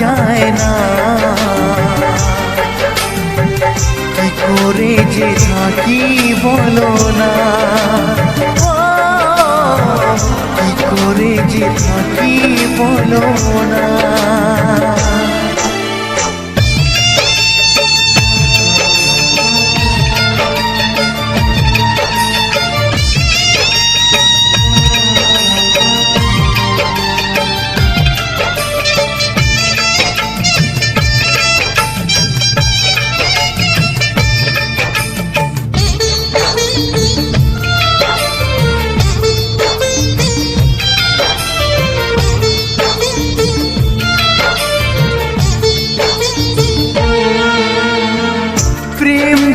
যায় না। কি করে যে থাকি বলো না, কি করে যে থাকি বলো না।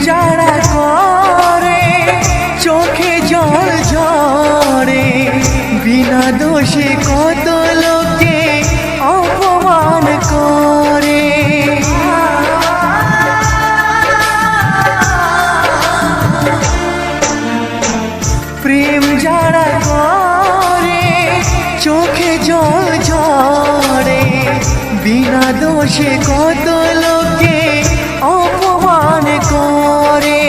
যারা করে চোখে জল ঝরে, বিনা দোষে কত লোকে অপমান করে। প্রেম যারা করে চোখে জল ঝরে, বিনা দোষে কত লোকে অপমান করে।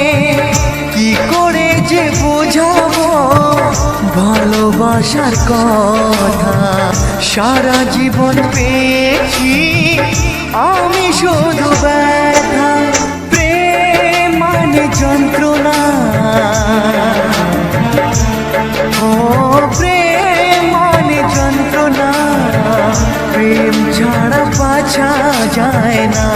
কি করে যে বোঝাবো ভালোবাসার কথা, সারা জীবন পেয়েছি আমি শুধু ব্যথা। প্রেম মানে যন্ত্রণা, ও প্রেম মানে যন্ত্রণা, প্রেম ছাড়া বাঁচা যায় না।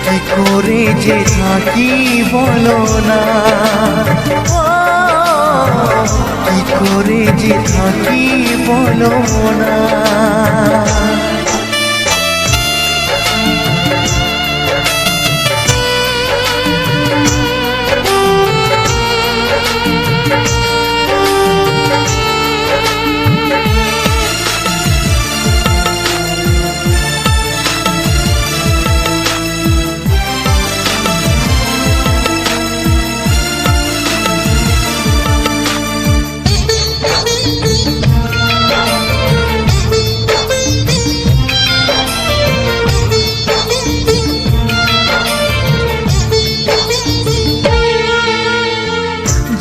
কি করে যে থাকি বলো না, কি করে যে থাকি বলো না।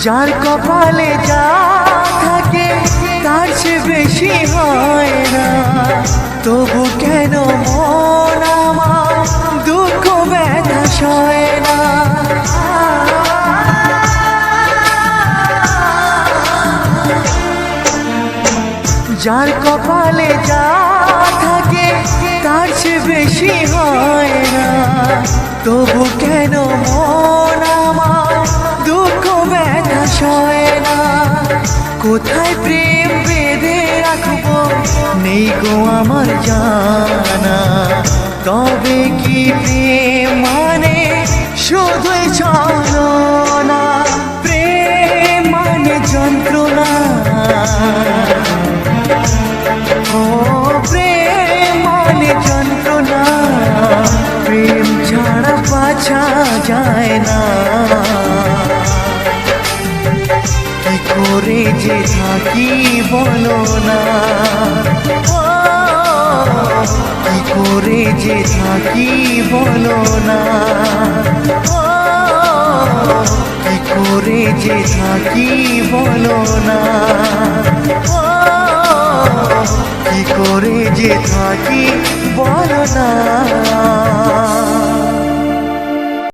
যার কপালে যা থাকে তার চেয়ে বেশি হয় না, তবু কেন মন আমার দুঃখ ব্যথা সয় না। যার কপালে যা থাকে তার চেয়ে বেশি হয় না, তবু কেন মন আমার দুঃখ ব্যথা সয় না। কোথায় প্রেম বেঁধে রাখবো নেই গো আমার জানা, তবে কি প্রেম মানে শুধুই ছলনা। প্রেম মানে যন্ত্রণা, ও প্রেম মানে যন্ত্রণা, প্রেম ছাড়া বাঁচা যায় না। কি করে যে থাকি বলো না, কি করে যে থাকি বলো না, কি করে যে থাকি বলো না, কি করে যে থাকি বলো না।